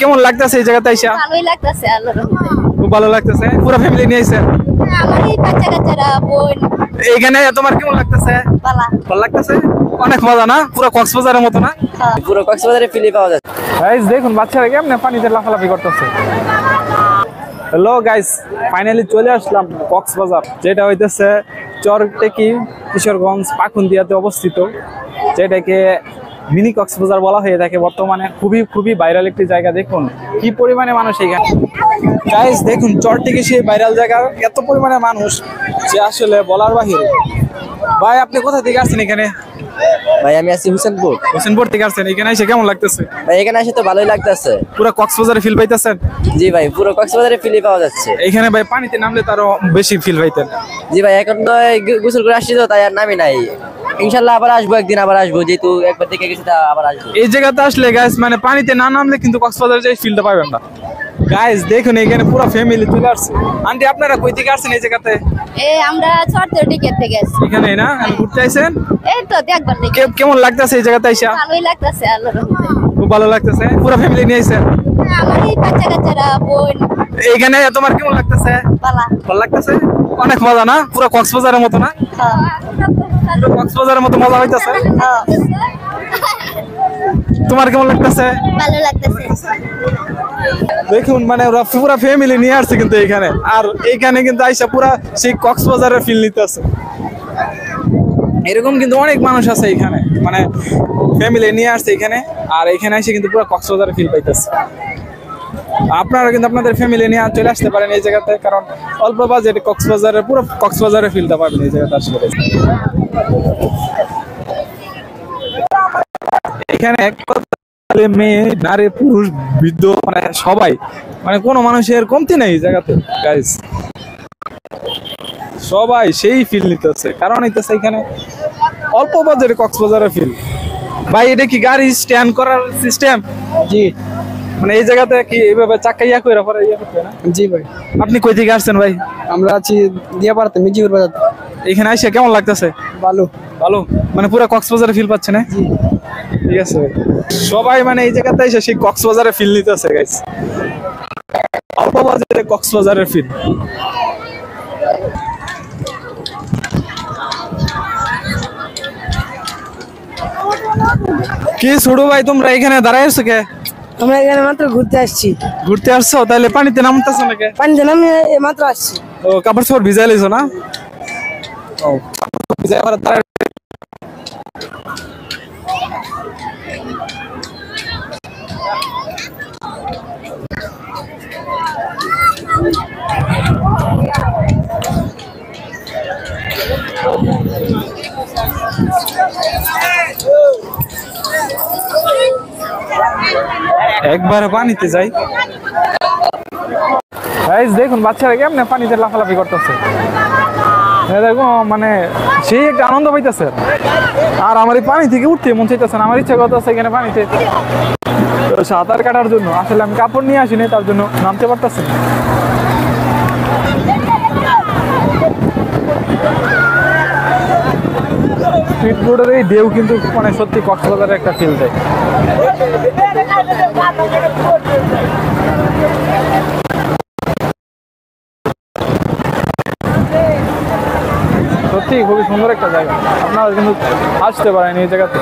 কেমন লাগতেছে এই জায়গাতে আইসা? ভালোই লাগতেছে, আল্লাহর রহমতে। খুব ভালো লাগতেছে। পুরো ফ্যামিলি নিয়ে আইছেন? আমার এই বাচ্চা কাচ্চারা বোন। এইখানে তোমার কেমন লাগতেছে? ভালো লাগতেছে? অনেক মজা না? পুরো কক্সবাজারের মতো না? পুরো কক্সবাজারে ফিল পাওয়া যাচ্ছে। গাইস দেখুন বাচ্চারা কেমনে পানিতে লাফালাফি করতেছে। হ্যালো গাইস, ফাইনালি চলে আসলাম কক্সবাজার, যেটা হইতেছে চরটেকি কিশোরগঞ্জ পাকুন্দিয়াতে অবস্থিত, যেটাকে মিনি কক্সবাজার বলা হয়ে থাকে বর্তমানে। খুবই ভাইরাল একটি জায়গা। দেখুন কি পরিমাণে মানুষ এখানে। গাইস দেখুন চরটেকি সেই ভাইরাল জায়গা, এত পরিমাণে মানুষ যে আসলে বলার বাহিরে। ভাই আপনি কোথা থেকে আসছেন এখানে? ভাই আমি আছি হোসেনপুর। হোসেনপুর থেকে আসছেন, এখানে এসে কেমন লাগতেছে? ভাই এখানে এসে তো ভালোই লাগতেছে। পুরো কক্সবাজারে ফিল পাইতেছেন? জি ভাই, পুরো কক্সবাজারে ফিল পাওয়া যাচ্ছে। এখানে ভাই পানিতে নামলে তো আরো বেশি ফিল পাইতেন। জি ভাই, এখন তো গোসল করে আসছি তো, তাই আর নামি নাই। ইনশাল্লাহ আবার আসবো, একদিন আবার আসবো, যেহেতু একবার দেখে গেছি তা আবার আসবো। এই জায়গাতে আসলে গাইস মানে পানিতে না নামলে কিন্তু কক্সবাজারে যাই ফিলটা পাবেন না। গাইস দেখুন এখানে পুরো ফ্যামিলি চলে আসছে। আন্টি আপনারা কই থেকে আসছেন এই জায়গাতে? আমরা চরটেকি থেকে আসছি। এখানে না ঘুরতে আইছেন? এই তো দেখবার দেখি। কেমন লাগতেছে এই জায়গাতে আইসা? ভালোই লাগতেছে, আল্লাহর রহমতে। খুব ভালো লাগতেছে। পুরো ফ্যামিলি নিয়ে আইছেন? আমার এই বাচ্চা কাচ্চারা বোন। এখানে তোমার কেমন লাগতেছে? ভালো লাগতেছে? অনেক মজা না? পুরো কক্সবাজারের মতো না? পুরো কক্সবাজারের মতো মজা হইতাছে? তোমার কেমন লাগতেছে? ভালো লাগতেছে। দেখুন মানে ওরা পুরো ফ্যামিলি নিয়ে আসছে কিন্তু এখানে, আর এইখানে কিন্তু আইসা পুরা সেই কক্সবাজারের ফিল নিতেছে। এরকম কিন্তু অনেক মানুষ আছে এখানে, মানে ফ্যামিলি নিয়ে আসছে এখানে, আর এখানে এসে কিন্তু পুরো কক্সবাজারের ফিল পাইতেছে। আপনারা কিন্তু আপনাদের ফ্যামিলি নিয়ে চলে আসতে পারেন এই জায়গাতে, কারণ অল্প বাজেটে কক্সবাজারের পুরো কক্সবাজারের ফিলটা পাবেন এই জায়গাতে আসলে। এখানে এক ছেলে মেয়ে নারী পুরুষ বৃদ্ধ মানে সবাই, মানে কোনো মানুষের কমতি নেই জায়গাতে গাইস। সবাই সেই ফিল নিতেছে, কারণ হইতেছে এখানে অল্প বাজেটে কক্সবাজারের ফিল। ভাই এটা কি গাড়ি স্ট্যান্ড করার সিস্টেম? জি মানে এই জায়গাতে কি এইভাবে চাকা ইয়া করে পরে ইয়া করতে হয় না? জি ভাই। আপনি কই থেকে আসছেন ভাই? আমরা আছি দিয়াপাড়াতে, মিজিপুর বাজার। এখানে এসে কেমন লাগতেছে? ভালো। ভালো মানে পুরো কক্সবাজারে ফিল পাচ্ছে না? ঠিক আছে ভাই। সবাই মানে এই জায়গাতে এসে সেই কক্সবাজারের ফিল নিতেছে গাইস। অল্প বাজেটে কক্সবাজারের ফিল। কি ছোড়ো ভাই তোমরা এখানে দাঁড়ায় আছো কে? আমরা এখানে মাত্র ঘুরতে আসছি। ঘুরতে আসছো? তাহলে পানিতে নামতেছো নাকি? পানিতে নামে মাত্র আসছি। ও কাপড় চোপড় ভিজাই লাইছো না? ও ভিজাই আবার দাঁড়ায়। একবার পানিতে যাই। গাইস দেখুন বাচ্চারা কেমনে পানিতে লাফালাফি করতেছে। দেখো মানে সেই একটা আনন্দ পাইতেছে, আর আমার এই পানি থেকে উঠতে মন চাইতেছে না। আমার ইচ্ছা করতেছে এখানে পানিতে সাঁতার কাটার জন্য। আসলে আমি কাপড় নিয়ে আসিনি, তার জন্য নামতে পারতেছি না। স্পিড বোর্ডের এই ঢেউ কিন্তু মানে সত্যি কক্সবাজারের একটা ফিল দেয়। সত্যি খুবই সুন্দর একটা জায়গা, আপনারা কিন্তু আসতে পারেন এই জায়গাতে।